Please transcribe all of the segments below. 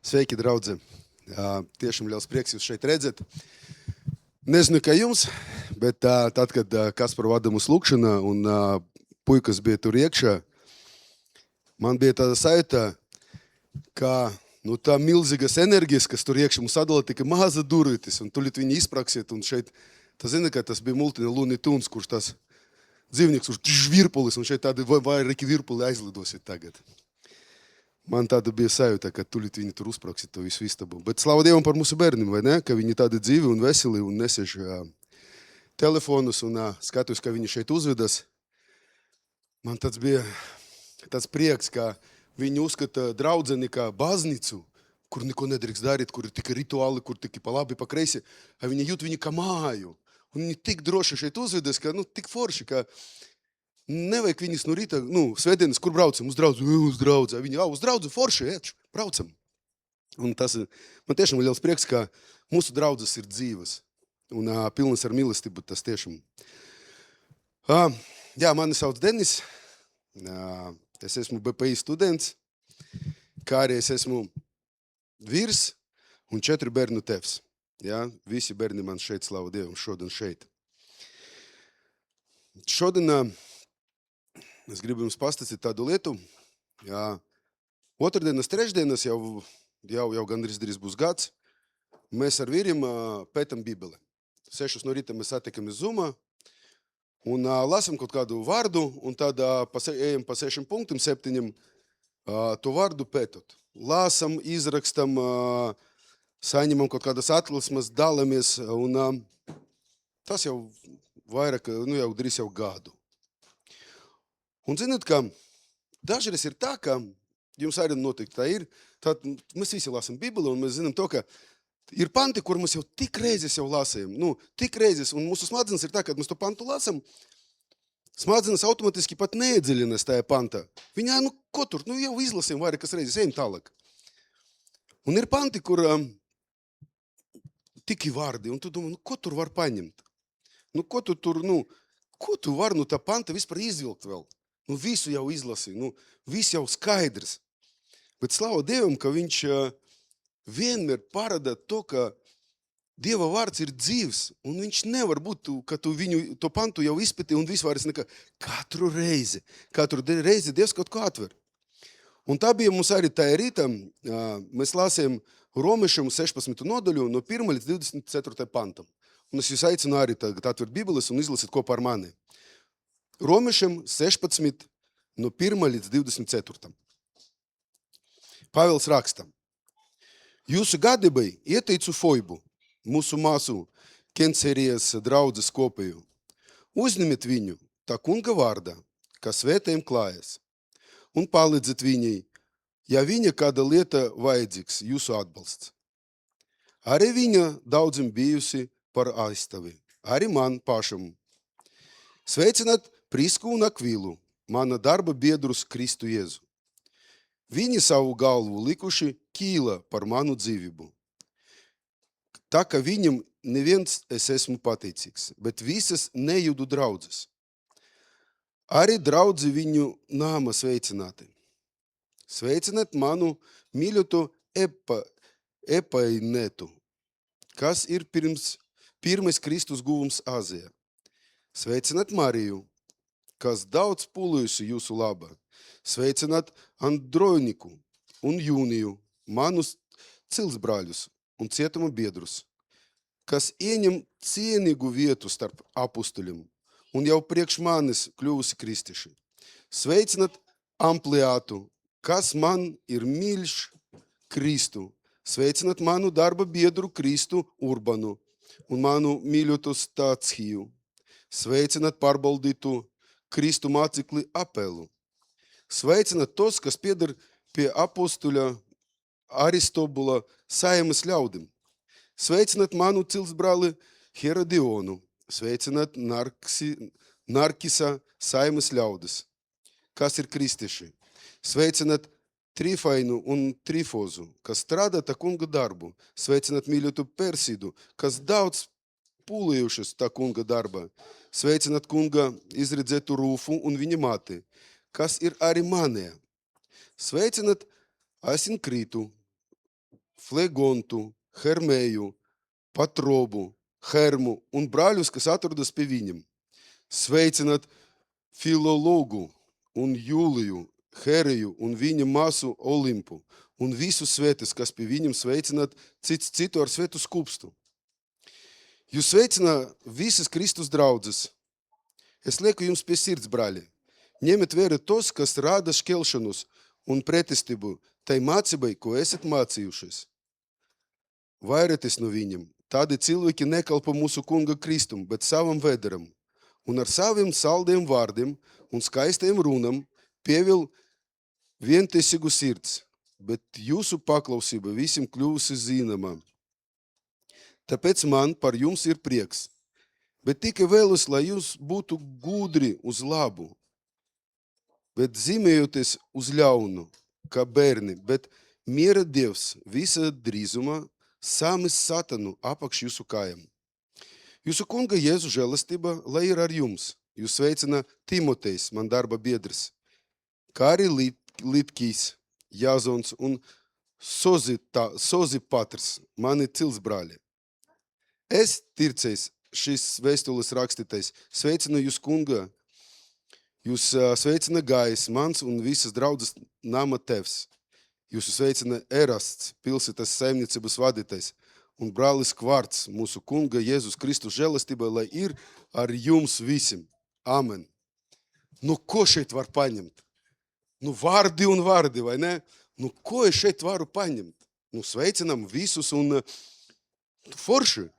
Sveiki, draudze! Tiešām liels prieks jūs šeit redzēt. Nezinu, kā jums, bet tad, kad Kaspar vada mūsu lūkšanā un puikas bija tur iekšā, man bija tāda sajūta, ka tā milzīgas enerģijas, kas tur iekšā mums atdala tikai maza durvitis, un tulīt viņi izpraksiet, un šeit, zini, ka tas bija multini Looney Tunes, kurš tas dzīvnieks, kurš virpulis, un šeit tādi vairāki virpuli aizlidosiet tagad. Man tāda bija sajūta, ka tulīt viņi tur uzpraksīt to visu istabu. Bet slava Dievam par mūsu bērniem, vai ne? Ka viņi tādi dzīvi un veseli un nesēž telefonus un skatos, ka viņi šeit uzvedas. Man tāds bija tāds prieks, ka viņi uzskata draudzeni kā baznīcu, kur neko nedrīkst darīt, kur ir tikai rituāli, kur tikai pa labi, pa kreisi, a viņi jūt viņu kā māju. Un viņi tik droši šeit uzvedas, ka tik forši, ka nevajag viņus no rīta, svētdienas, kur braucam? Uz draudzu. Uz draudzu. Viņi, uz draudzu forši, braucam. Un tas, man tiešām liels prieks, ka mūsu draudzes ir dzīves. Un pilnas ar mīlestību tas tiešām. Jā, mani sauc Denis. Es esmu BPI students. Kā arī es esmu vīrs un 4 bērnu tevs. Jā, visi bērni man šeit, slavu Dievam, šodien šeit. Šodien es gribu jums pastāstīt tādu lietu. Jā, otrdienas, trešdienas jau gandrīz būs gads. Mēs ar vīriem pētam Bībeli. 6 no rīta mēs satiekamies Zoomā un lasam kaut kādu vārdu un tad ejam pa 6 punktiem, 7 to vārdu pētot. Lasam, izrakstam, saņemam kaut kādas atlasmes, dalamies un tas jau vairāk, jau drīz jau gadu. Un zināt, ka dažreiz ir tā, ka jums arī noteikti tā ir, tad mēs visi lasam Bībeli un mēs zinām to, ka ir panti, kur mēs jau tik reizes jau lasējam. Tik reizes, un mūsu smadzenes ir tā, kad mēs to pantu lasam, smadzenes automatiski pat neiedziļinās tajā pantā. Viņa, ko tur, jau izlasījam vairākas reizes, ejam tālāk. Un ir panti, kur tiki vārdi, un tu domā, ko tur var paņemt? Ko tu tur, ko tu var no tā panta vispār izvilkt vēl? Visu jau izlasīja, viss jau skaidrs. Bet slava Dievam, ka viņš vienmēr parāda to, ka Dieva vārds ir dzīvs, un viņš nevar būt, ka tu viņu, to pantu jau izpēti un vispār nekā. Katru reizi Dievs kaut ko atver. Un tā bija mums arī tā rīta, mēs lasījām Romiešiem 16. nodaļu no 1 līdz 24. pantam. Un es jūs aicinu arī tagad atvērt Bībeles un izlasīt kopā ar mani. Romiešiem 16 no 1 līdz 24. Pāvils raksta. Jūsu gadībai ieteicu Foibu, mūsu māsu Kencerijas draudzes kopēju. Uzņemiet viņu tā kunga vārdā, kā svētajiem klājas, un palīdziet viņai, ja viņa kāda lieta vajadzīgs, jūsu atbalsts. Arī viņa daudzim bijusi par aizstāvi, arī man pašam. Sveicināt Prisku un Akvilu, mana darba biedrus Kristu Jēzu. Viņi savu galvu likuši kīla par manu dzīvību. Tā ka viņam neviens es esmu pateicīgs, bet visas nejūdu draudzes. Arī draudzi viņu nāma sveicināti. Sveicināt manu mīļoto Epainetu, kas ir pirmais Kristus guvums Āzijā. Sveicināt Mariju, kas daudz pūlījusi jūsu labā. Sveicināt Androniku un Jūniju, manus cilsbrāļus un cietuma biedrus, kas ieņem cienīgu vietu starp apustuļiem un jau priekš manis kļuvusi kristieši. Sveicināt Ampliātu, kas man ir mīļš Kristu. Sveicināt manu darba biedru Kristu Urbanu un manu mīļotu Stāciju. Sveicināt pārbaudītu Kristu mācekli Apelu. Sveicināt tos, kas pieder pie apostuļa Aristobula saimas ļaudim. Sveicināt manu cilsbrāli Herodionu. Sveicināt Narkisa saimas ļaudis, kas ir kristieši. Sveicināt Trifainu un Trifozu, kas strādā tā kunga darbu. Sveicināt mīļotu Persīdu, kas daudz pūlījušas tā kunga darba. Sveicināt kunga izredzētu Rūfu un viņa māti, kas ir arī manē. Sveicināt Asinkrītu, Flegontu, Hermēju, Patrobu, Hermu un brāļus, kas atrodas pie viņam. Sveicināt Filologu un Jūliju, Heriju un viņa māsu Olimpu un visus svētus, kas pie viņam sveicināt cits citu ar svētu skūpstu. Jūs sveicinā visas Kristus draudzes. Es lieku jums pie sirds, brāļi. Ņemiet vērā tos, kas rāda šķelšanos un pretestību tai mācībai, ko esat mācījušies. Vairieties no viņam. Tādi cilvēki nekalpo mūsu kunga Kristum, bet savam vēderam. Un ar saviem saldiem vārdiem un skaistiem runam pieviļ vientiesīgu sirds, bet jūsu paklausība visiem kļuvusi zināma. Tāpēc man par jums ir prieks, bet tikai vēlos, lai jūs būtu gudri uz labu, bet zīmējoties uz ļaunu, kā bērni, bet miera Dievs visa drīzumā samis satanu apakš jūsu kājām. Jūsu kunga Jēzu žēlastība, lai ir ar jums. Jūs sveicina Timotejs, man darba biedrs, kā arī Litkijs, Jāzons un Sozipatrs, mani cilsbrāļi. Es, Tircejs, šis vēstules rakstītais, sveicinu jūs kunga. Jūs sveicina Gājs, mans un visas draudzes nama tevs. Jūsu sveicina Erasts, pilsētas saimniecības vadītais, un brālis Kvarts, mūsu kunga Jēzus Kristus žēlastība, lai ir ar jums visiem. Amen. Nu, ko šeit var paņemt? Nu, vārdi un vārdi, vai ne? Nu, ko es šeit varu paņemt? Nu, sveicinam visus un forši.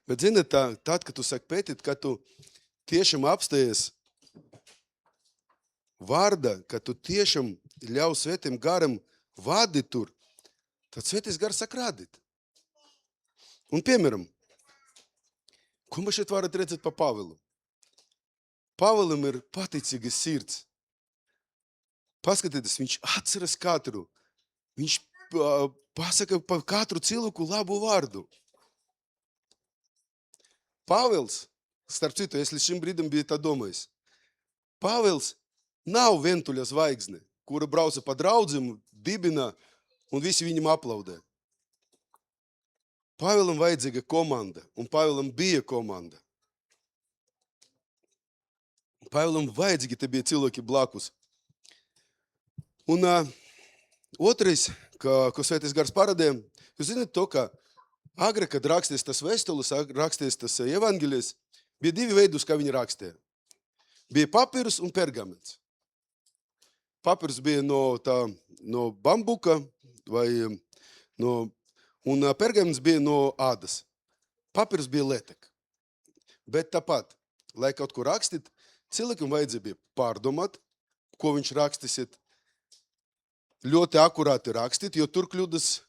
Bet, zini, tad, kad tu saki pētīt, kad tu tiešām apstājies vārda, kad tu tiešām ļauj svētiem garam vadīt tur, tad svētais gars sāk rādīt. Un, piemēram, ko mēs šeit varat redzēt pa Pāvilu? Pāvilam ir pateicīgas sirds. Paskatieties, viņš atceras katru. Viņš pasaka par katru cilvēku labu vārdu. Pāvils, starp citu, es līdz šim brīdim biju tā domājis. Pāvils nav vientuļa zvaigzne, kura brauca pa draudzim, dibina un visi viņam aplaudē. Pāvilam vajadzīga komanda, un Pāvilam bija komanda. Pāvilam vajadzīgi te bija cilvēki blakus. Un otrais, ko svētais gars parādīja, jūs zināt to, ka agri, kad raksties tas vēstules, raksties tas evangelijas, bija divi veidus, kā viņi rakstīja. Bija papīrs un pergaments. Papīrs bija no bambuka un pergaments bija no ādas. Papīrs bija letek. Bet tāpat, lai kaut ko rakstīt, cilvēkam vajadzēja bija pārdomāt, ko viņš rakstīsiet, ļoti akurāti rakstīt, jo tur kļūdas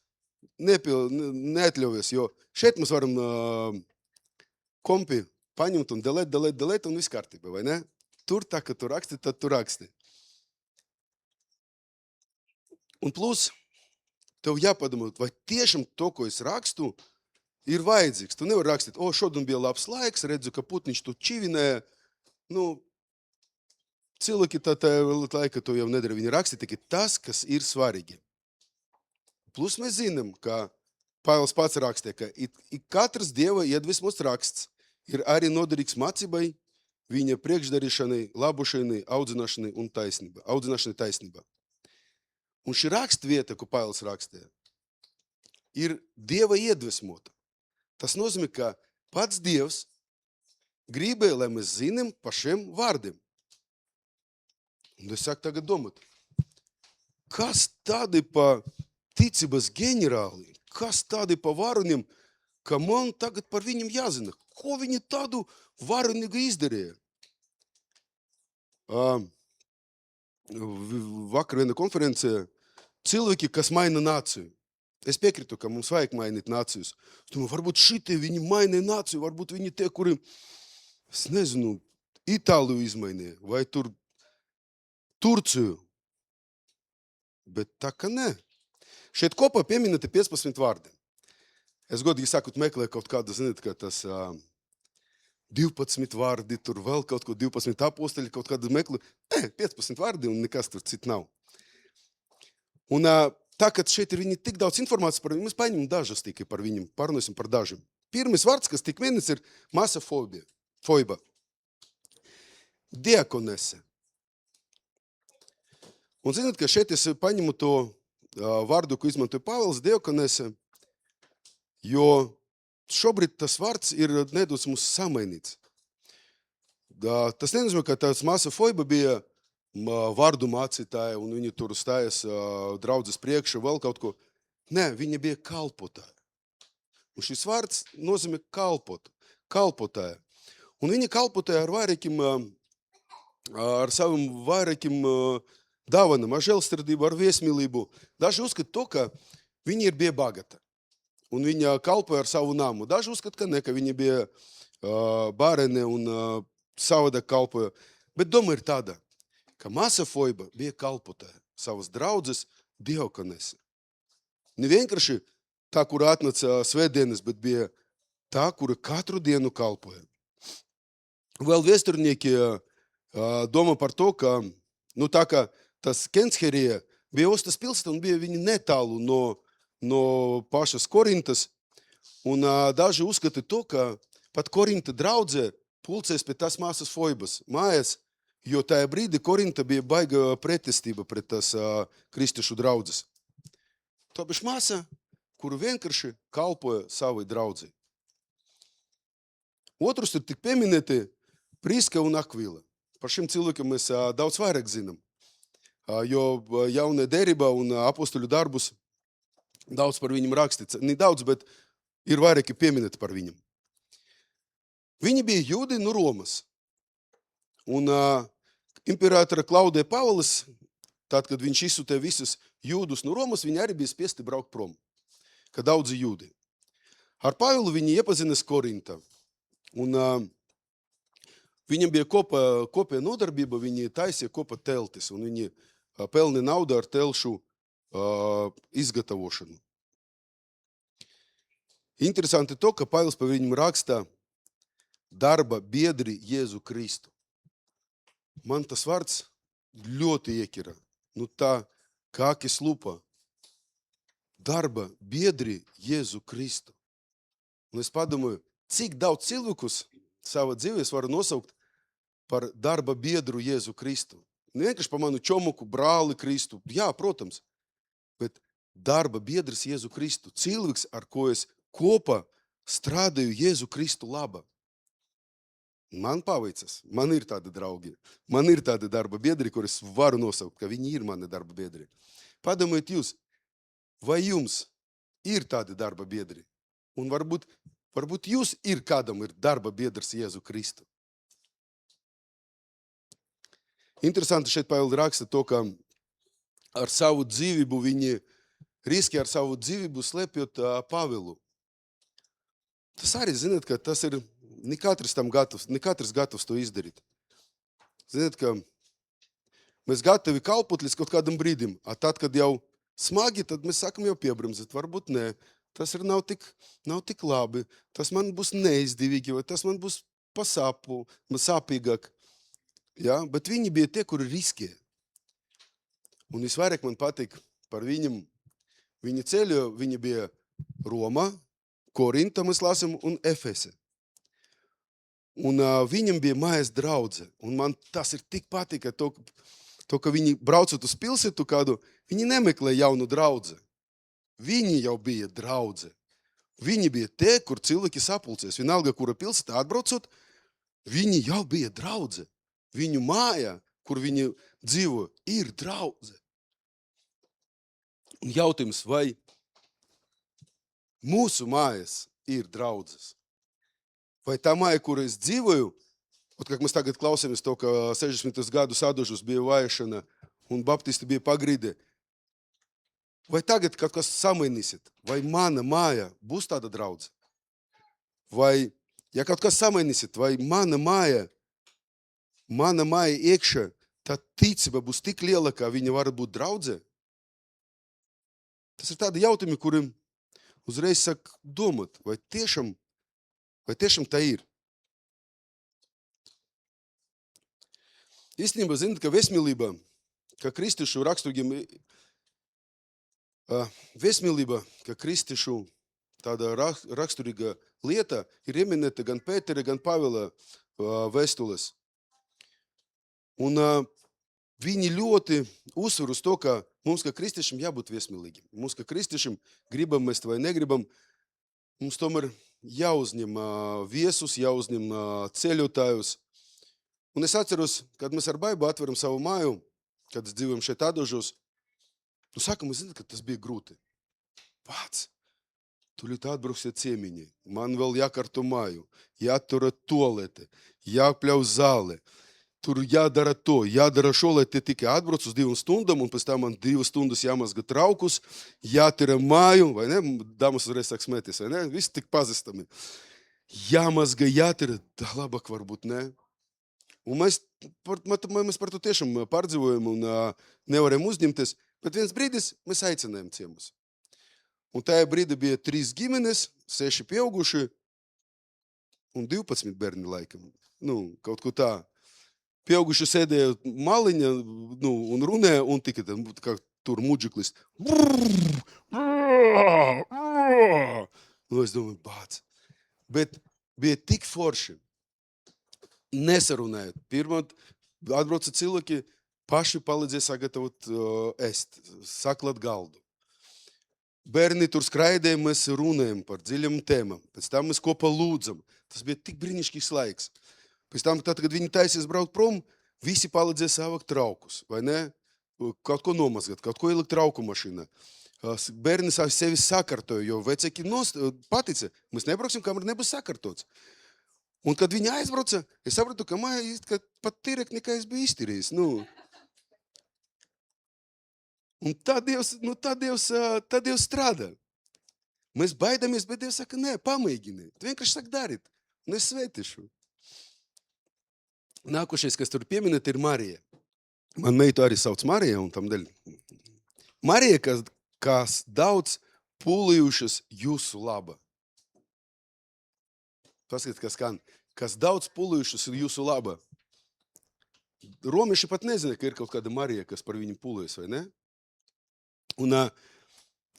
neatļaujas, jo šeit mēs varam kompi paņemt un delēt un viss kārtībā, vai ne? Tur tā, ka tu raksti, tad tu raksti. Un plus, tev jāpadomā, vai tiešām to, ko es rakstu, ir vajadzīgs. Tu nevar rakstīt, šodien bija labs laiks, redzu, ka putniņš tu čivinēja. Nu, cilvēki tā laika to jau nedara. Viņi raksta tikai tas, kas ir svarīgi. Plus mēs zinām, ka Pāvils pats rakstē, ka katrs Dieva iedvesmos raksts ir arī noderīgs mācībai, viņa priekšdarīšanai, labošanai, audzināšanai taisnībā. Un šī rakstvieta, ko Pāvils rakstē, ir Dieva iedvesmota. Tas nozīmē, ka pats Dievs gribēja, lai mēs zinām pa šiem vārdiem. Un es sāku tagad domāt, kas tādi pa ticības ģenerāli, kas tādi pa varoniem, ka man tagad par viņiem jāzina, ko viņi tādu varonīgu izdarīja. Vakar viena konferencē cilvēki, kas maina nāciju. Es piekritu, ka mums vajag mainīt nācijus. Es domāju, varbūt šitie viņi maina nāciju, varbūt viņi tie, kuri, es nezinu, Itāliju izmainīja, vai tur Turciju. Bet tā ka ne. Šeit kopā pieminēti 15 vārdi. Es godīgi sakot meklēju kaut kādu, zināt, ka tas 12 vārdi, tur vēl kaut ko 12 aposteļi, kaut kādu meklēju. 15 vārdi un nekas tur cit nav. Un tā, ka šeit ir viņi tik daudz informācijas par viņu, mēs paņemam dažas tikai par viņiem, parunāsim par dažiem. Pirmais vārds, kas tik minēts, ir masofoiba. Diakonese. Un zināt, ka šeit es paņemu to vārdu, ko izmantoja Pāvils, diakonese, jo šobrīd tas vārds ir nedaudz mums samainīts. Tas nenozīmē, ka tāds masofoiba bija vārdu mācītāja un viņi tur stājas draudzes priekšu, vēl kaut ko. Nē, viņa bija kalpotāja. Un šis vārds nozīmē kalpotāja. Un viņa kalpotāja ar saviem vairākiem dāvanam, ar žēlsirdību, ar viesmīlību. Daži uzskata to, ka viņa bija bagata. Un viņa kalpoja ar savu namu. Daži uzskata, ka ne, ka viņa bija bārene un savādāk kalpoja. Bet doma ir tāda, ka masofoiba bija kalpotāja, savas draudzes diakonese. Ne vienkārši tā, kura atnāca svētdienas, bet bija tā, kura katru dienu kalpoja. Vēl vēsturnieki domā par to, ka, tā kā tas Kensherija bija ostas pilsēta un bija viņi netālu no pašas Korintas, un daži uzskata to, ka pat Korinta draudzē pulcēs pie tās masofoibas mājas, jo tajā brīdī Korinta bija baiga pretestība pret tās kristiešu draudzes. Tā bija māsa, kuru vienkārši kalpoja savai draudzei. Otrus ir tik pieminēti Priska un Akvila. Par šiem cilvēkiem mēs daudz vairāk zinām, jo jaunajā derībā un apostoļu darbus daudz par viņiem rakstīts. Ne daudz, bet ir vairāki pieminēti par viņiem. Viņi bija jūdi no Romas. Un imperatora Klaudija Pāvils, tad, kad viņš izsūtīja visus jūdus no Romas, viņi arī bija spiesti braukt prom, kā daudzi jūdi. Ar Pāvilu viņi iepazinas Korintā. Un viņam bija kopēja nodarbība, viņi taisīja kopā teltis, un viņi pelni naudu ar telšu izgatavošanu. Interesanti to, ka Pāvils par viņam rakstā darba biedri Jēzu Kristu. Man tas vārds ļoti iekira. Tā kā akis lupa. Darba biedri Jēzu Kristu. Un es padomāju, cik daudz cilvēkus savā dzīvē es varu nosaukt par darba biedru Jēzu Kristu. Ne vienkārši par manu čomuku, brāli Kristu. Jā, protams. Bet darba biedrs Jēzu Kristu. Cilvēks, ar ko es kopā strādāju Jēzu Kristu laba. Man paveicas, man ir tādi draugi, man ir tādi darba biedri, kurus varu nosaukt, ka viņi ir mani darba biedri. Padomājiet jūs, vai jums ir tādi darba biedri? Un varbūt jūs ir kādam ir darba biedrs Jēzu Kristu. Interesanti šeit Pāvils raksta to, ka ar savu dzīvību viņi riski ar savu dzīvību slēpjot Pāvilu. Tas arī, zināt, ka tas ir ne katrs gatavs to izdarīt. Ziniet, ka mēs gatavi kalpot līdz kaut kādam brīdim, a tad, kad jau smagi, tad mēs sākam jau piebremzēt. Varbūt nē, tas ir nav tik labi, tas man būs neizdevīgi, vai tas man būs sāpīgāk. Ja? Bet viņi bija tie, kuri riskēja. Un visvairāk man patīk par viņam, viņa ceļu, viņi bija Roma, Korinta, mēs lasām, un Efese. Un viņam bija mājas draudze. Un man tas ir tik patika, to, ka viņi braucot uz pilsētu kādu, viņi nemeklē jaunu draudze. Viņi jau bija draudze. Viņi bija tie, kur cilvēki sapulcies. Vienalga, kura pilsētā atbraucot, viņi jau bija draudze. Viņu māja, kur viņi dzīvo, ir draudze. Un jautājums, vai mūsu mājas ir draudzes? Vai tā māja, kur es dzīvoju, kā mēs tagad klausāmies to, ka 60 gadus atdušus bija vajāšana un baptisti bija pagrīdē, vai tagad kaut kas samainīsiet? Vai mana māja būs tāda draudze? Vai, ja kaut kas samainīsiet, vai mana māja iekšā, tā ticība būs tik liela, ka viņa var būt draudze? Tas ir tādi jautājumi, kuriem uzreiz sāk domāt, vai tiešām tā ir. Īstenībā, zināt, ka vesmīlība, ka kristiešu raksturiem Viesmīlība, kā kristiešu tāda raksturīga lieta, ir ieminēta gan Pētera, gan Pāvila vēstules. Un viņi ļoti uzsver uz to, ka mums, kā kristiešiem, jābūt viesmīlīgiem. Mums, kā kristiešiem, gribam mēs vai negribam, mums tomēr jāuzņem viesus, jāuzņem ceļotājus. Un es atceros, kad mēs ar Baibu atveram savu māju, kad dzīvojam šeit Adožos, sākumā, zināt, ka tas bija grūti. Pats, tūlīt atbrauksiet ciemiņi, man vēl jākārto māju, jātura tolete, jāpļauj zāle, tur jādara to, jādara šo, lai te tikai atbrauc uz 2 stundām, un pēc tam man 2 stundas jāmazga traukus, jātira māju, vai ne? Dāmas uzreiz sāk smēties, vai ne? Visi tik pazīstami. Jāmazga, jātira, tā labāk varbūt, ne? Un mēs par to tiešām pārdzīvojam un nevaram uzņemties, bet viens brīdis mēs aicinājām ciemus. Un tajā brīdī bija 3 ģimenes, 6 pieauguši un 12 bērni laikam. Kaut ko tā. Pieauguši sēdēja maliņa un runēja un tikai kā tur muģiklis. Es domāju, bāc. Bet bija tik forši. Nesarunājot. Pirmā atbrauca cilvēki, paši palīdzēja sagatavot ēst, saklāt galdu. Bērni tur skraidēja, mēs runājam par dziļām tēmām. Pēc tam mēs kopā lūdzam. Tas bija tik brīnišķīgs laiks. Pēc tam, tad, kad viņi taisies braukt prom, visi palīdzēja savākt traukus, vai ne? Kaut ko nomazgāt, kaut ko ielikt trauku mašīnā. Bērni sevi sakārtoja, jo vecāki patica, mēs nebrauksim, kamēr nebūs sakārtots. Un, kad viņi aizbrauca, es sapratu, ka māja pat tīrāk nekā es biju iztīrījis. Un tā Dievs strādā. Mēs baidamies, bet Dievs saka, nē, pamēģini. Tu vienkārši saka darīt. Un es svētīšu. Nākošais, kas tur pieminēt, ir Marija. Man meitu arī sauc Marija, un tam dēļ. Marija, kas daudz pūlījušas jūsu laba. Paskatīt, kas skan. Kas daudz pūlījušas jūsu laba. Romieši pat nezina, ka ir kaut kāda Marija, kas par viņu pūlējas, vai ne? Un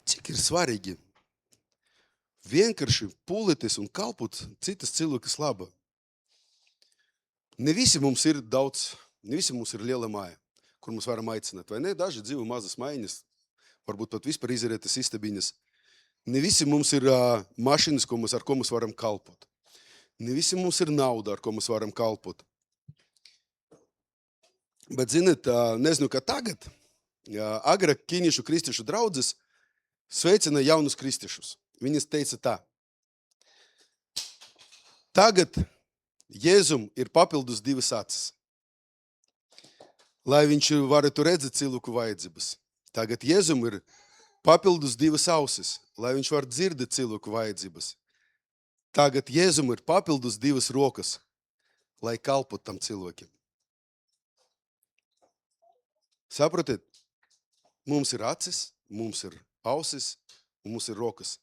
cik ir svarīgi vienkārši pūlēties un kalpot citas cilvēkas laba. Ne visi mums ir daudz, ne visi mums ir liela māja, kur mums varam aicināt, vai ne? Daži dzīvo mazas mājiņas, varbūt pat vispār izarētas istabiņas. Ne visi mums ir mašīnas, ar ko mēs varam kalpot. Ne visi mums ir nauda, ar ko mēs varam kalpot. Bet, ziniet, nezinu, kā tagad, agrāk ķīniešu kristiešu draudzes sveicina jaunus kristiešus. Viņas teica tā. Tagad Jēzum ir papildus 2 acis, lai viņš varētu redzēt cilvēku vajadzības. Tagad Jēzum ir papildus 2 ausis, lai viņš var dzirdēt cilvēku vajadzības. Tagad Jēzum ir papildus 2 rokas, lai kalpot tam cilvēkiem. Saprotiet, mums ir acis, mums ir ausis un mums ir rokas,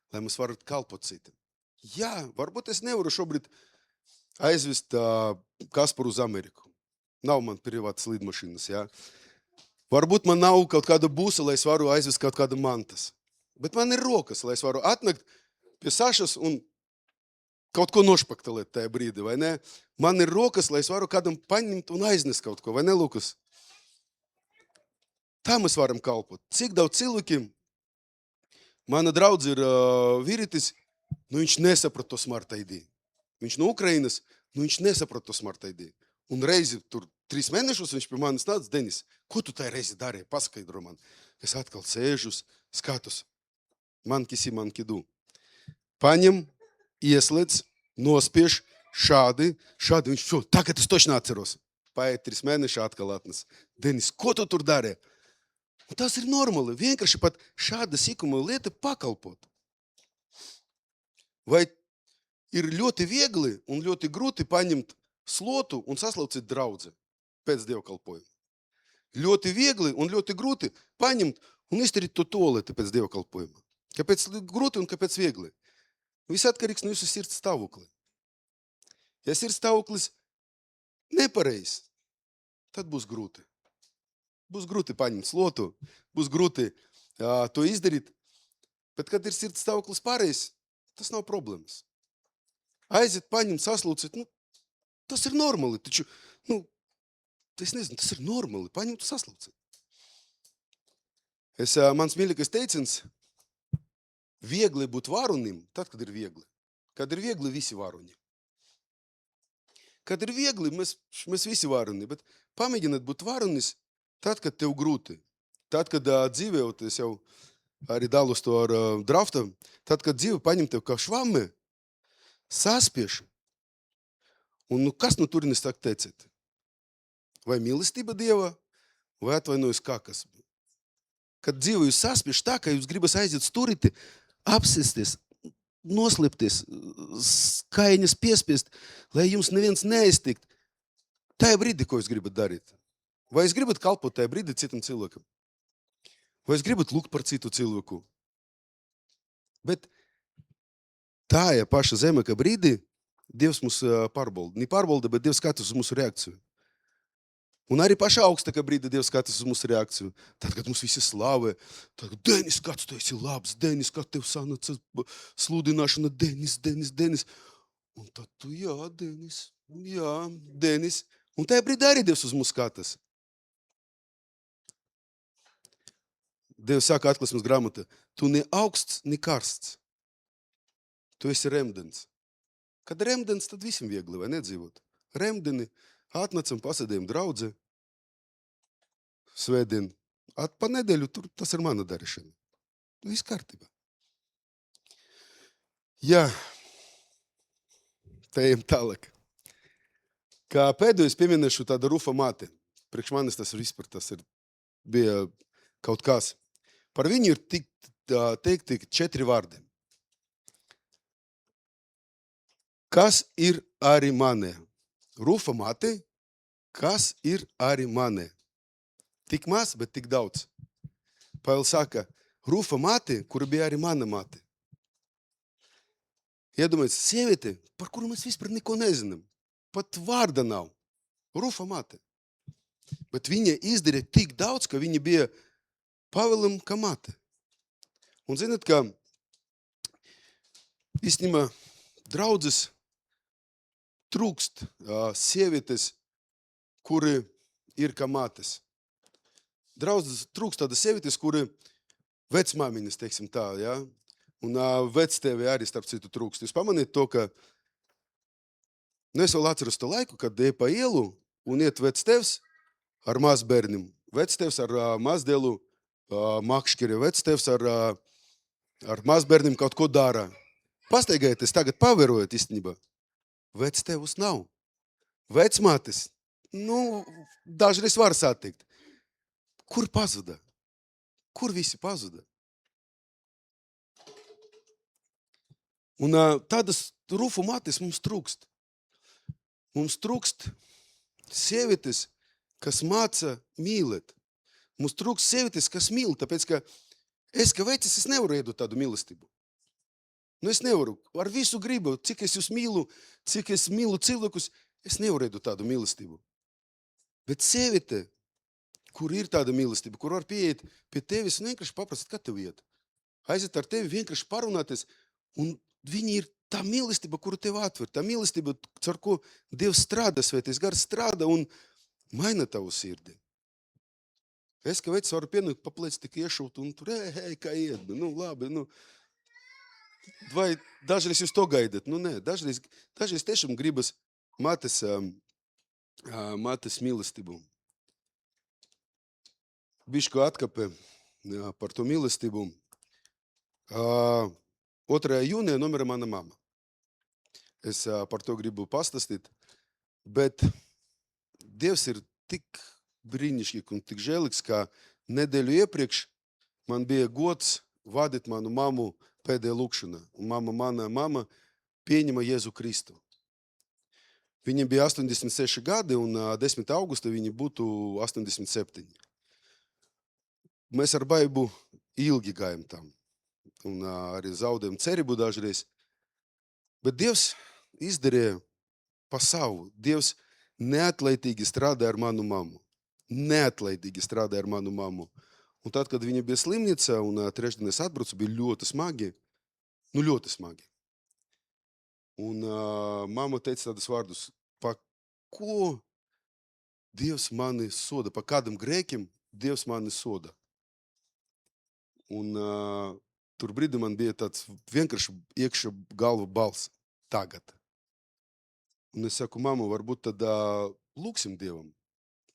lai mēs varam kalpot citam. Jā, varbūt es nevaru šobrīd aizvest Kasparu uz Ameriku. Nav man privātas lidmašīnas, jā. Varbūt man nav kaut kāda būsa, lai es varu aizvest kaut kāda mantas. Bet man ir rokas, lai es varu atnakt pie Sašas un kaut ko nošpaktalēt tajā brīdī, vai ne? Man ir rokas, lai es varu kādam paņemt un aiznest kaut ko, vai ne, Lukas? Tā mēs varam kalpot. Cik daudz cilvēkiem, mana draudze ir vīrietis, viņš nesaprat to Smart ID. Viņš no Ukrainas, viņš nesaprat to Smart ID. Un reizi tur 3 mēnešus viņš pie manis nāca, Denis, ko tu tai reizi darīji? Paskaidro man. Es atkal sēžus, skatus. Manki si, manki du. Paņem, ieslēdz, nospiež, šādi, viņš, tagad es toši atceros. Paiet 3 mēneši atkal atnes. Denis, ko tu tur darīji? Un tas ir normāli, vienkārši pat šāda sīkuma lieta pakalpot. Vai ir ļoti viegli un ļoti grūti paņemt slotu un saslaucīt draudzi pēc dievkalpojuma? Ļoti viegli un ļoti grūti paņemt un izdarīt to toleti pēc dievkalpojuma. Kāpēc grūti un kāpēc viegli? Viss atkarīgs no jūsu sirds stāvokli. Ja sirds stāvoklis nepareizs, tad būs grūti. Būs grūti paņemt slotu, būs grūti to izdarīt. Bet, kad ir sirds stāvoklis pareizs, tas nav problēmas. Aiziet, paņemt, saslūcēt, tas ir normāli, taču, es nezinu, tas ir normāli, paņemt, saslūcēt. Mans mīļākais teiciens, viegli būt varunim, tad, kad ir viegli. Kad ir viegli, visi varuni. Kad ir viegli, mēs visi varuni, bet pamēģināt būt varunis tad, kad tev grūti. Tad, kad dzīvē, es jau arī dalos to ar draftam, tad, kad dzīve paņem tev kā švamme, saspiešu. Un kas turienes sāk tecēt? Vai mīlestība Dieva, vai atvainojas kakas? Kad dzīve jūs saspiešu tā, ka jūs gribas aiziet sturīti, apsisties, noslēpties, kājiņas piespiest, lai jums neviens neaiztikt. Tā ir brīdi, ko jūs gribat darīt. Vai jūs gribat kalpot tajā brīdi citam cilvēkam? Vai jūs gribat lūgt par citu cilvēku? Bet tā ir paša zemākā brīdi, Dievs mūs pārbauda. Ne pārbauda, bet Dievs skatās uz mūsu reakciju. Un arī paša augstākā brīdi Dievs skatās uz mūsu reakciju. Tad, kad mums visi slavē, tad, Denis, kāds tu esi labs, Denis, kā tev sanāca sludināšana, Denis. Un tad tu, jā, Denis. Un tajā brīdī arī Dievs uz mūsu skatās. Dievs saka atklāsmes grāmatā, tu ne augsts, ne karsts. Tu esi remdens. Kad remdens, tad visiem viegli, vai nedzīvot? Remdeni, atnācam, pasēdējam draudze, svētdien. Pa nedēļu, tas ir mana darīšana. Viss kārtībā. Jā, tējam tālāk. Kā pēdējais pieminēšu tāda Rufa māte. Priekš manis tas vispār bija kaut kas. Par viņu ir teikti 4 vārdi. Kas ir arī manē? Rufa māte, kas ir arī manē? Tik maz, bet tik daudz. Pāvils saka, Rufa māte, kura bija arī mana māte. Iedomājies, sieviete, par kuru mēs vispār neko nezinām. Pat vārda nav. Rufa māte. Bet viņa izdarīja tik daudz, ka viņa bija Pāvilam kā māte. Un zināt, ka īstenībā draudzes trūkst sievietes, kuri ir kā mātes. Draudzes trūkst tādas sievietes, kuri vecmāmiņas, teiksim tā, ja? Un vectēvi arī starp citu trūkst. Jūs pamanīt to, ka es vēl atceros to laiku, kad ej pa ielu un iet vectēvs ar mazbērnim. Vectēvs ar mazdēlu makškeri, vectēvs ar mazbērnim kaut ko dara. Pastaigājieties, tagad pavērojat īstenībā. Vectēvus nav. Vecmātes, dažreiz var satikt. Kur pazuda? Kur visi pazuda? Un tādas Rufu mātes mums trūkst. Mums trūkst sievietes, kas māca mīlēt. Mums trūkst sievietes, kas mīl, tāpēc, ka es, kā vecis, es nevaru iedot tādu mīlestību. Es nevaru. Ar visu gribu, cik es jūs mīlu, cik es mīlu cilvēkus, es nevaru iedot tādu mīlestību. Bet sieviete, kur ir tāda mīlestība, kur var pieiet pie tevis un vienkārši paprasīt, kā tev iet. Aiziet ar tevi, vienkārši parunāties, un viņi ir tā mīlestība, kuru tev atver. Tā mīlestība, caur ko Dievs strādā, Svētais Gars strādā un maina tavu sirdi. Es, kā vecis, varu pienākt pa pleci tik iešūt un tur, kā iet, labi, Vai dažreiz jūs to gaidat? Nē, dažreiz tiešām gribas mātes mīlestību. Bišķi atkapē par to mīlestību. 2. jūnijā nomira mana mama. Es par to gribu pastāstīt, bet Dievs ir tik brīnišķīgi un tik žēlīgs, ka nedēļu iepriekš man bija gods vadīt manu mammu pēdējā lūkšanā. Un mana mama pieņema Jēzu Kristu. Viņa bija 86 gadi un 10. augusta viņa būtu 87. Mēs ar baibu ilgi gājam tam. Un arī zaudējam cerību dažreiz. Bet Dievs izdarīja pa savu. Dievs neatlaidīgi strādāja ar manu mammu. Neatlaidīgi strādāja ar manu mammu. Un tad, kad viņa bija slimnīcā un trešdien es atbraucu, bija ļoti smagi. Nu, ļoti smagi. Un mamma teica tādus vārdus, pa ko Dievs mani soda, pa kādam grēkiem Dievs mani soda. Un tur brīdī man bija tāds vienkārši iekšā galva balss tagad. Un es saku, mamma, varbūt tad lūksim Dievam.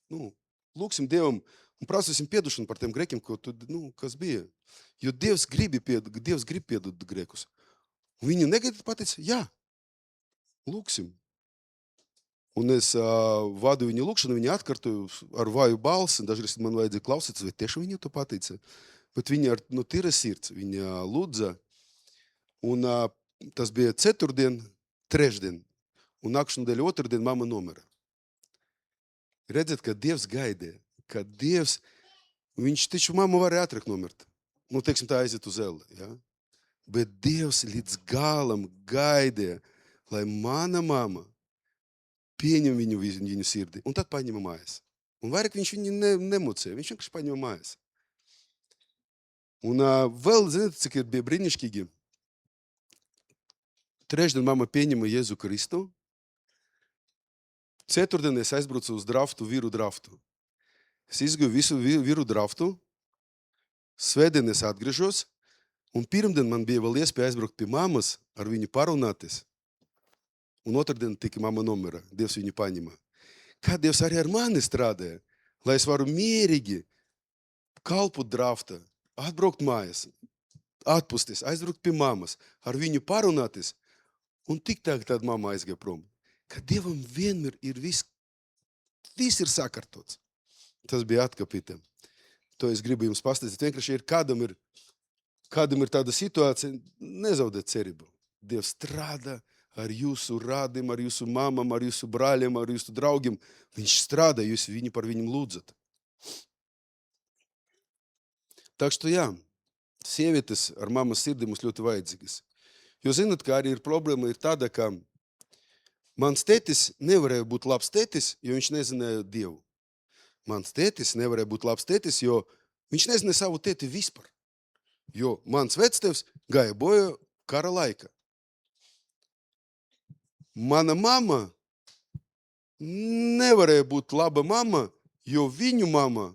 Nu, lūksim Dievam un prasīsim piedošanu par tiem grēkiem, kas bija. Jo Dievs grib piedot grēkus. Un viņa negaidīt pateica, jā, lūksim. Un es vadu viņu lūkšanu, viņa atkartoju ar vāju balsi, dažreiz man vajadzēja klausīties, vai tieši viņa to pateica. Bet viņa ar tīra sirds, viņa lūdza, un tas bija ceturtdien, trešdien, un nākšanu dēļ otrdien mamma nomira. Redzēt, ka Dievs gaidīja, ka Dievs, viņš taču mamma varēja ātrāk nomirt. Nu, teiksim, tā aiziet uz elli, ja? Bet Dievs līdz galam gaidīja, lai mana mamma pieņem viņu sirdi, un tad paņema mājās. Un vairāk viņš viņu nemocēja, viņš vienkārši paņema mājās. Un vēl, ziniet, cik bija brīnišķīgi. Trešdien mamma pieņema Jēzu Kristu. Ceturtdien es aizbraucu uz draftu, vīru draftu. Es izgāju visu vīru draftu. Svētdien es atgriežos. Un pirmdien man bija vēl iespēja aizbraukt pie mammas, ar viņu parunāties. Un otrdien tika mamma nomira, Dievs viņu paņēma. Kā Dievs arī ar mani strādāja, lai es varu mierīgi kalpot drafta, atbraukt mājās, atpusties, aizbraukt pie mammas, ar viņu parunāties, un tik tad mamma aizgāja prom. Ka Dievam vienmēr ir viss ir sakārtots. Tas bija atkapītiem. To es gribu jums pastāstīt. Vienkārši kādam ir tāda situācija, nezaudēt cerību. Dievs strādā ar jūsu rādiem, ar jūsu mamam, ar jūsu brāļiem, ar jūsu draugiem. Viņš strādā, jūs par viņiem lūdzat. Tā što jā, sievietes ar mammas sirdi mums ļoti vajadzīgas. Jo zinat, ka arī problēma ir tāda, ka mans tētis nevarēja būt labs tētis, jo viņš nezināja Dievu. Mans tētis nevarēja būt labs tētis, jo viņš nezināja savu tēti vispār. Jo mans vectēvs gāja bojā kara laika. Mana mamma nevarēja būt laba mamma, jo viņu mamma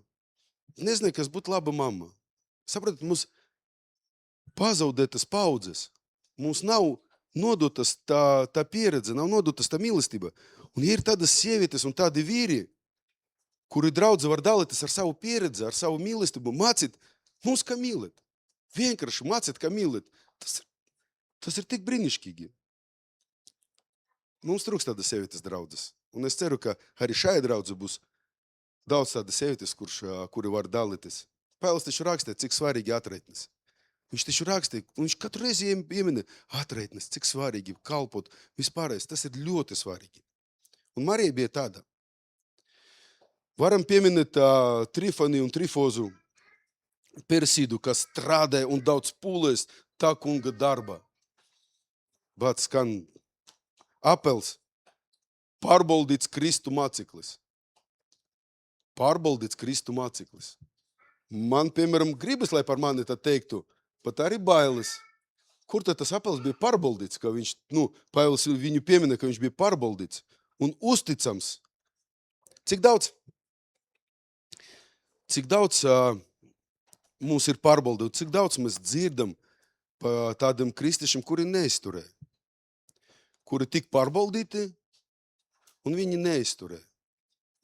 nezināja, kas būtu laba mamma. Saprotat, mums pazaudētas paudzes. Mums nav nodotas tā pieredze, nav nodotas tā mīlestība. Un ja ir tādas sievietes un tādi vīri, kuri draudze var dalīties ar savu pieredzi, ar savu mīlestību, mācīt mums, kā mīlēt. Vienkārši mācīt, kā mīlēt. Tas ir tik brīnišķīgi. Mums trūkst tādas sievietes draudzes. Un es ceru, ka arī šai draudze būs daudz tādas sievietes, kuri var dalīties. Pāvils taču rakstīja, cik svarīgi atraitnes. Viņš taču rakstīja, viņš katru reizi iemina atraitnes, cik svarīgi kalpot vispārējais. Tas ir ļoti svarīgi. Un Marija bija tāda. Varam pieminēt Trifoni un Trifozu Persīdu, kas strādāja un daudz pūlēs tā kunga darba. Bet skan apels, pārbaudīts Kristu māceklis. Pārbaudīts Kristu māceklis. Man, piemēram, gribas, lai par mani tā teiktu, pat arī bailes. Kur tad tas apels bija pārbaudīts, ka viņš, Pāvils viņu piemina, ka viņš bija pārbaudīts un uzticams. Cik daudz mums ir pārbaudīti, cik daudz mēs dzirdam pa tādiem kristiešiem, kuri neizturē. Kuri tik pārbaudīti, un viņi neizturē.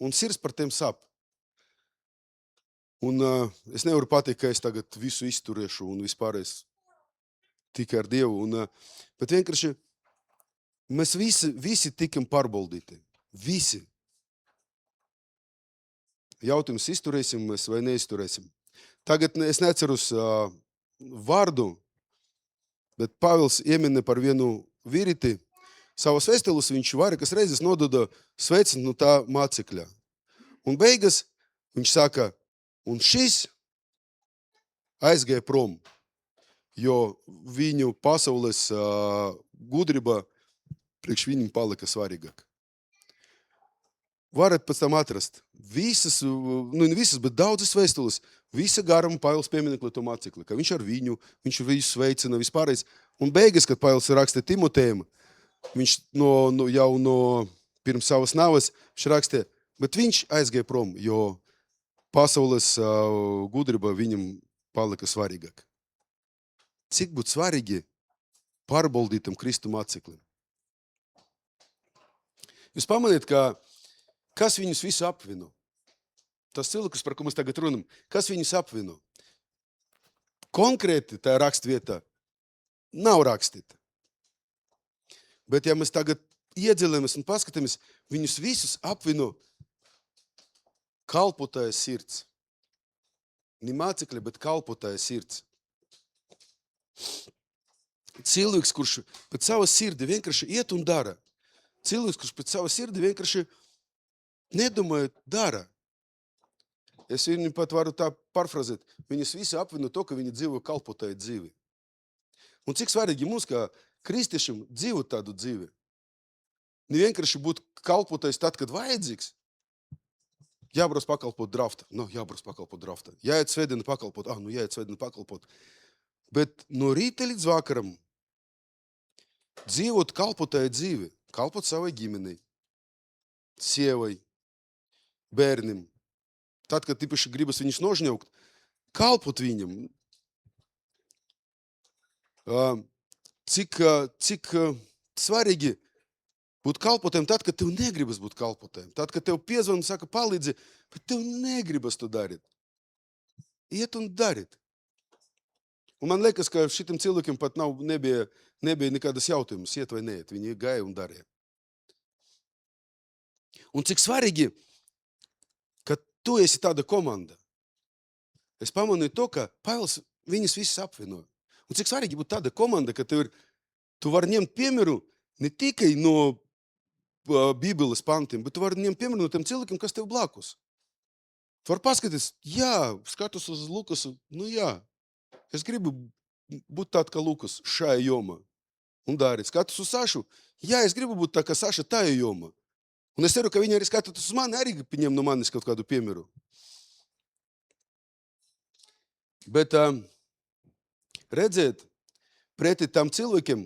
Un sirds par tiem sap. Un es nevaru pateikt, ka es tagad visu izturēšu un vispārējais tikai ar Dievu. Bet vienkārši mēs visi tikam pārbaudīti. Visi. Jautājums, izturēsim mēs vai neizturēsim. Tagad es neceros vārdu, bet Pāvils iemina par vienu vīriti. Savas vēstules viņš vairākas reizes nododa sveicinu no tā mācekļa. Un beigas viņš saka, un šis aizgāja prom, jo viņu pasaules gudrība priekš viņam palika svarīgāk. varat pēc tam atrast visas, nu ne visas, bet daudzas vēstules, visa garuma Pāvils pieminekli to mācekli, ka viņš ar viņu visu sveicina, vispārējais. Un beigas, kad Pāvils raksta Timotejam, viņš jau no pirms savas navas, viņš raksta, bet viņš aizgāja prom, jo pasaules gudrība viņam palika svarīgāk. Cik būtu svarīgi pārbaudītam Kristu māceklim? Jūs pamaniet, ka kas viņus visu apvino? Tas cilvēks, par ko mēs tagad runam, kas viņus apvino? Konkrēti tā rakstvietā nav rakstīta. Bet ja mēs tagad iedzelamies un paskatāmies, viņus visus apvino kalpotāja sirds. Ne mācekļi, bet kalpotāja sirds. Cilvēks, kurš pēc savas sirdi vienkārši iet un dara. Cilvēks, kurš pēc savas sirdi vienkārši nedomājot dara. Es viņu pat varu tā parfrazēt. Viņus visi apvino to, ka viņi dzīvo kalpotāju dzīvi. Un cik svarīgi mums, kā kristiešiem, dzīvot tādu dzīvi. Ne vienkārši būt kalpotājs tad, kad vajadzīgs. Jābrauc pakalpot drafta. Jābrauc pakalpot drafta. Jāiet svētdienu pakalpot. Jāiet svētdienu pakalpot. Bet no rīta līdz vakaram dzīvot kalpotāju dzīvi. Kalpot savai ģimenei, sievai, bērnim. Tad, kad tipaši gribas viņus nožņaukt, kalpot viņam. Cik svarīgi būt kalpotājiem tad, kad tev negribas būt kalpotājiem. Tad, kad tev piezvan un saka palīdzi, bet tev negribas to darīt. Iet un darīt. Un man liekas, ka šitam cilvēkiem pat nebija nekādas jautājumas, iet vai neiet. Viņi gāja un darīja. Un cik svarīgi, ka tu esi tāda komanda. Es pamanīju to, ka Pāvils viņus visus apvienoja. Un cik svarīgi būt tāda komanda, ka tu vari ņemt piemēru ne tikai no Bībeles pantiem, bet tu vari ņemt piemēru no tiem cilvēkiem, kas tev blakus. Tu vari paskatīties, skatos uz Lukasu, es gribu būt tāda kā Lukas šajā jomā un darīt. Skatos uz Sašu, es gribu būt tā kā Saša tajā jomā. Un es ceru, ka viņi arī skatot uz mani, arī pieņem no manis kaut kādu piemēru. Bet redzēt, pretī tam cilvēkiem,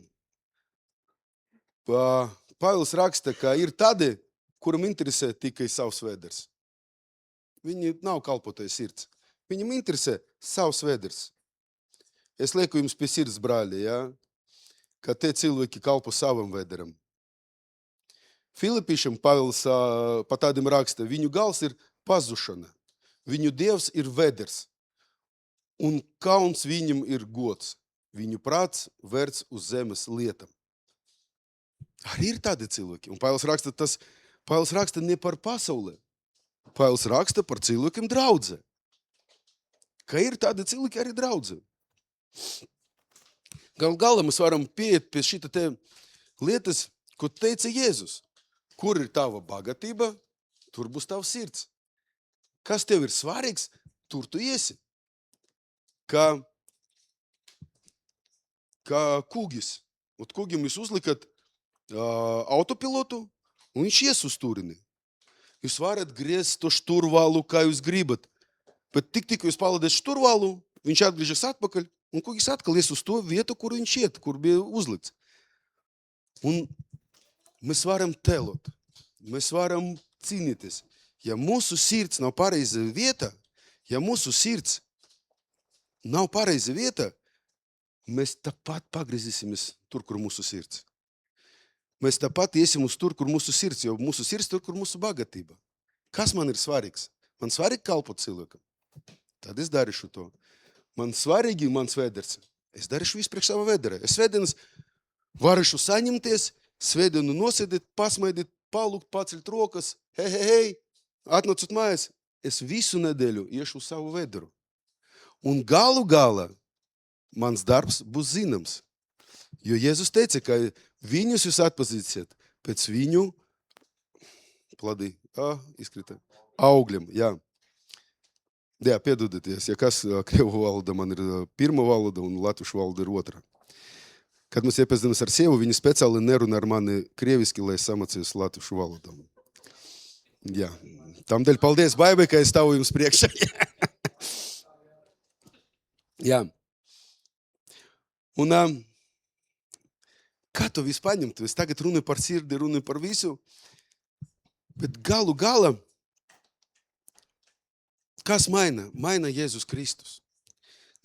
Pāvils raksta, ka ir tādi, kuram interesē tikai savs vēders. Viņi nav kalpotāji sirds. Viņam interesē savs vēders. Es lieku jums pie sirds, brāļi, ka te cilvēki kalpo savam vēderam. Filipiešiem Pāvils pa tādiem raksta, viņu gals ir pazušana, viņu dievs ir vēders, un kauns viņam ir gods, viņu prāts vērts uz zemes lietām. Arī ir tādi cilvēki, un Pāvils raksta ne par pasaulē, Pāvils raksta par cilvēkiem draudzē, ka ir tādi cilvēki arī draudzē. Galā mēs varam pieiet pie šita te lietas, ko teica Jēzus. Kur ir tava bagātība, tur būs tavs sirds. Kas tev ir svarīgs, tur tu iesi. Kā kūgis. Kūgim jūs uzlikat autopilotu, un viņš ies uz turini. Jūs varat griezt to šturvalu, kā jūs gribat. Bet tik jūs palaidat šturvalu, viņš atgriežas atpakaļ, un kūgis atkal ies uz to vietu, kur viņš iet, kur bija uzlikts. Un mēs varam telot, mēs varam cīnīties. Ja mūsu sirds nav pareiza vieta, mēs tāpat pagriezīsimies tur, kur mūsu sirds. Mēs tāpat iesim uz tur, kur mūsu sirds, jo mūsu sirds tur, kur mūsu bagātība. Kas man ir svarīgs? Man svarīgi kalpot cilvēkam. Tad es darīšu to. Man svarīgi mans vēders. Es darīšu visu priekš sava vēdera. Es svētdienas varēšu saņemties, svētdienu nosēdēt, pasmaidīt, palūgt, pacelt rokas, hei, atnācot mājās. Es visu nedēļu iešu uz savu vēderu. Un galu galā mans darbs būs zināms. Jo Jēzus teica, ka viņus jūs atpazīsiet pēc viņu augļiem. Piedodieties, ja kas krievu valoda man ir pirma valoda un latviešu valoda ir otra. Kad mēs iepazīstamies ar sievu, viņa speciāli nerunā ar mani krieviski, lai es samācījos latviešu valodu. Jā. Tamdēļ paldies, Baibai, ka es stāvu jums priekšā. Jā. Un kā to visu paņemt? Es tagad runāju par sirdi, runāju par visu, bet galu gala, kas maina? Maina Jēzus Kristus.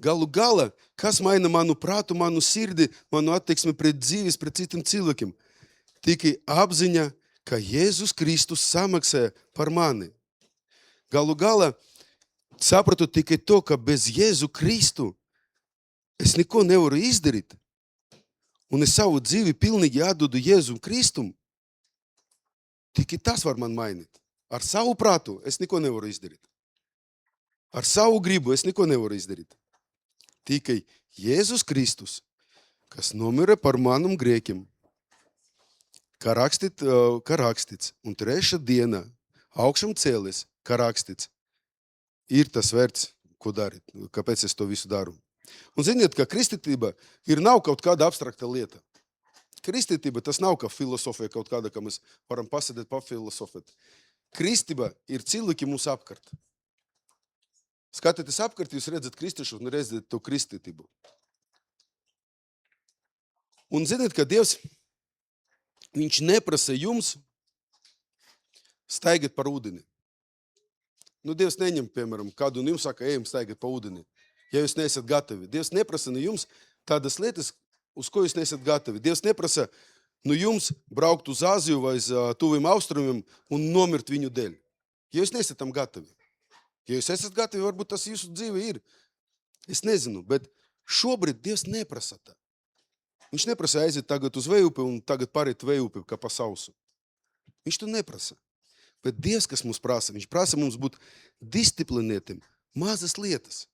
Galu gala, kas maina manu prātu, manu sirdi, manu attieksmi pret dzīves, pret citiem cilvēkiem? Tikai apziņa, ka Jēzus Kristus samaksāja par mani. Galu gala, sapratu tikai to, ka bez Jēzu Kristu es neko nevaru izdarīt. Un es savu dzīvi pilnīgi atdodu Jēzum Kristum. Tikai tas var man mainīt. Ar savu prātu es neko nevaru izdarīt. Ar savu gribu es neko nevaru izdarīt. Tikai Jēzus Kristus, kas nomira par manum grēkiem, kā rakstīts, un trešā diena augšām cēlies, kā rakstīts, ir tas vērts, ko darīt, kāpēc es to visu daru. Un ziniet, ka kristītība nav kaut kāda abstrakta lieta. Kristītība tas nav kā filosofija kaut kāda, ka mēs varam pasēdēt, papilosofēt. Kristība ir cilvēki mūsu apkārt. Skatieties apkārt, jūs redzat kristiešus un redzat to kristītību. Un ziniet, ka Dievs, viņš neprasa jums staigāt par ūdeni. Dievs neņem, piemēram, kādu un jums saka, ejam staigāt pa ūdeni, ja jūs neesat gatavi. Dievs neprasa no jums tādas lietas, uz ko jūs neesat gatavi. Dievs neprasa no jums braukt uz Āziju vai uz tuviem austrumiem un nomirt viņu dēļ. Ja jūs neesat tam gatavi. Ja jūs esat gatavi, varbūt tas jūsu dzīve ir. Es nezinu, bet šobrīd Dievs neprasa tā. Viņš neprasa aiziet tagad uz Vējupi un tagad pāriet Vējupi kā pa sausu. Viņš to neprasa. Bet Dievs, kas mums prasa, viņš prasa mums būt disciplinētiem, mazas lietas.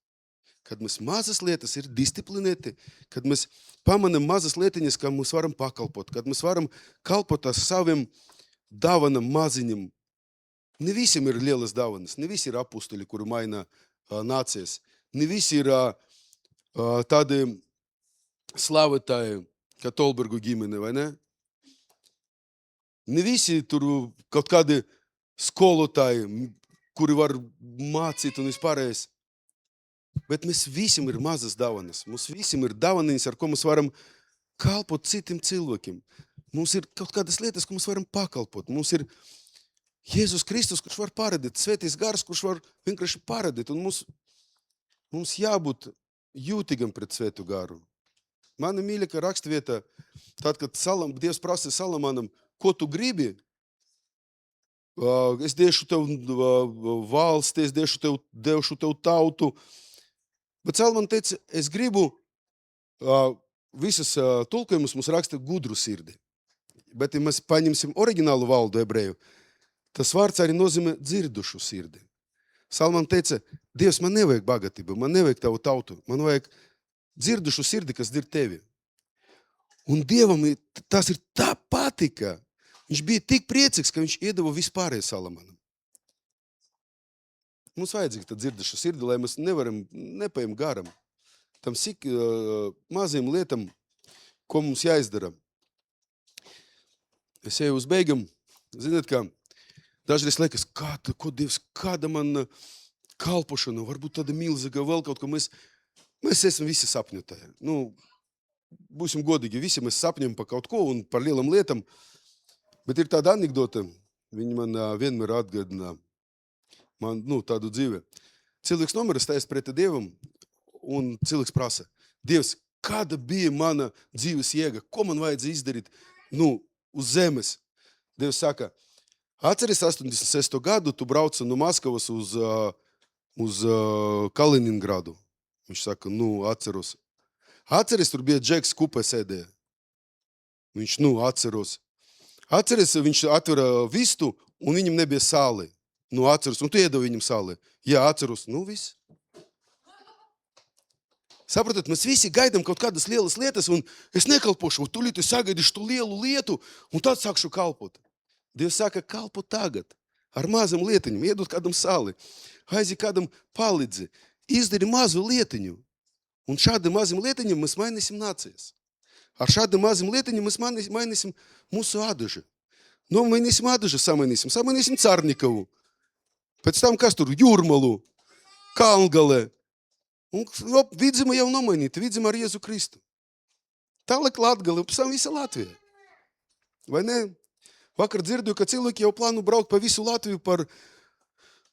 Kad mēs mazas lietas ir disciplinēti, kad mēs pamanam mazas lietiņas, kā mēs varam pakalpot, kad mēs varam kalpot ar saviem dāvanam maziņam. Ne visiem ir lielas dāvanas, ne visi ir apustuļi, kuri maina nācijas, ne visi ir tādi slavētāji, kā Tolbergu ģimene, vai ne? Ne visi tur kaut kādi skolotāji, kuri var mācīt un vispārējais. Bet mēs visiem ir mazas dāvanas. Mums visiem ir dāvanas, ar ko mēs varam kalpot citiem cilvēkiem. Mums ir kaut kādas lietas, ko mēs varam pakalpot. Mums ir Jēzus Kristus, kurš var parādīt, Svētais Gars, kurš var vienkārši parādīt. Un mums jābūt jūtīgam pret Svētu Garu. Mana mīļākā rakstvieta, tad, kad Dievs prasa Salamonam, ko tu gribi, es dešu tev valsti, es dešu tev tautu. Bet Salamon teica, es gribu, visas tulkojumus mums raksta gudru sirdi. Bet, ja mēs paņemsim oriģinālu valodu ebreju, tas vārds arī nozīmē dzirdušu sirdi. Salamon teica, Dievs, man nevajag bagātību, man nevajag tavu tautu, man vajag dzirdušu sirdi, kas dzird tevi. Un Dievam tas ir tā patika. Viņš bija tik priecīgs, ka viņš iedeva vispārēju Salamonam. Mums vajadzīga tā dzirduša sirdi, lai mēs nepaim garam. Tam maziem lietam, ko mums jāizdara. Es eju uz beigam. Ziniet, kā dažreiz liekas, ko Dievs, kāda man kalpošana, varbūt tāda milzīga vēl kaut ko. Mēs esam visi sapņotāji. Būsim godīgi, visi mēs sapņojam par kaut ko un par lielam lietam. Bet ir tāda anekdota, viņa man vienmēr atgādina man, tādu dzīvi. Cilvēks nomira stājas pret Dievam, un cilvēks prasa, Dievs, kāda bija mana dzīves jēga, ko man vajadzēja izdarīt, uz zemes? Dievs saka, atceries 86. gadu, tu brauci no Maskavas uz Kaliningradu. Viņš saka, atceros. Atceries, tur bija Džeks kupē sēdēja. Viņš, atceros. Atceries, viņš atvera vistu, un viņam nebija sāli. Atceros, un tu iedevi viņam sāli. Jā, atceros. Viss. Saprotat, mēs visi gaidām kaut kādas lielas lietas, un es nekalpošu, un tūlīt es sagaidīšu to lielu lietu, un tad sākšu kalpot. Dievs saka, kalpo tagad, ar mazam lietiņam, iedot kādam sāli, aizi kādam palīdzi, izdari mazu lietiņu. Un šādam mazam lietiņam mēs mainīsim nācijas. Ar šādam mazam lietiņam mēs mainīsim mūsu ādažu. Nu, mainīsim adažas, samainīsim Carnikavu. Pēc tam, kas tur, Jūrmalu, Kalngale. Un Vidzima jau nomainīta, Vidzima ar Jēzu Kristu. Tālāk Latgale, pēc tam visa Latvija. Vai ne? Vakar dzirdēju, ka cilvēki jau plāno braukt pa visu Latviju par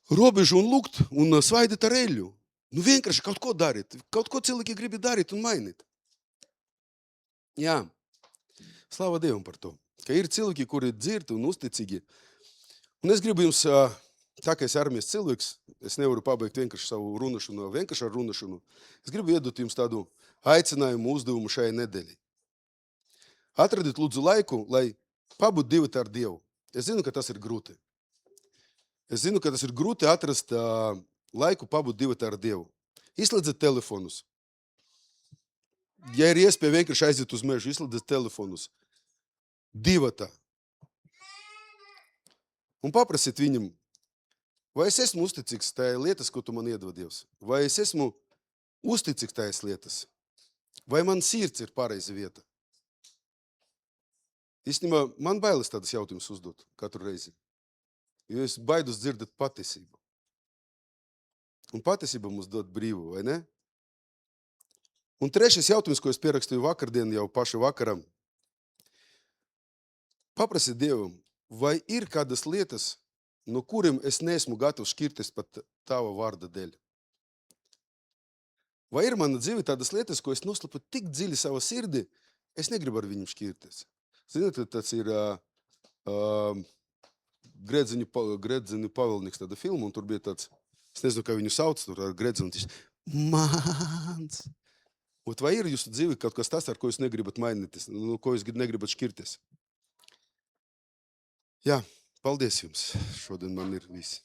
robežu un lūgt un svaidīt ar eļļu. Nu vienkārši kaut ko darīt. Kaut ko cilvēki grib darīt un mainīt. Jā. Slava Dievam par to. Ka ir cilvēki, kuri dzird un uzticīgi. Un es gribu jums, tā kā es armijas cilvēks, es nevaru pabeigt vienkārši savu runašanu, vienkārši ar runašanu. Es gribu iedot jums tādu aicinājumu, uzdevumu šajai nedēļai. Atradiet lūdzu laiku, lai pabūt divi ar Dievu. Es zinu, ka tas ir grūti. Es zinu, ka tas ir grūti atrast laiku pabūt divi ar Dievu. Izslēdziet telefonus. Ja ir iespēja vienkārši aiziet uz mežu, izslēdziet telefonus. Divatā. Un paprasiet viņam, vai es esmu uzticīgs tajā lietas, ko tu man iedod, Dievs? Vai es esmu uzticīgs tajās lietas? Vai man sirds ir pareiza vieta? Īstenībā, man bailes tādas jautājumus uzdot katru reizi. Jo es baidos dzirdēt patiesību. Un patiesība mums dod brīvu, vai ne? Un trešais jautājums, ko es pierakstīju vakardien, jau pašu vakaram. Paprasiet Dievam, vai ir kādas lietas, no kuriem es neesmu gatavs šķirties pat tava vārda dēļ? Vai ir mana dzīve tādas lietas, ko es noslapu tik dziļi savā sirdī, es negribu ar viņiem šķirties? Ziniet, tas ir Gredzenu pavilnieks tāda filma, un tur bija tāds, es nezinu, kā viņu sauc, tur ar Gredzenu, viņš mans. Un vai ir jūsu dzīve kaut kas tas, ar ko jūs negribat mainīties, no ko jūs negribat šķirties? Jā, paldies jums. Šodien man ir viss.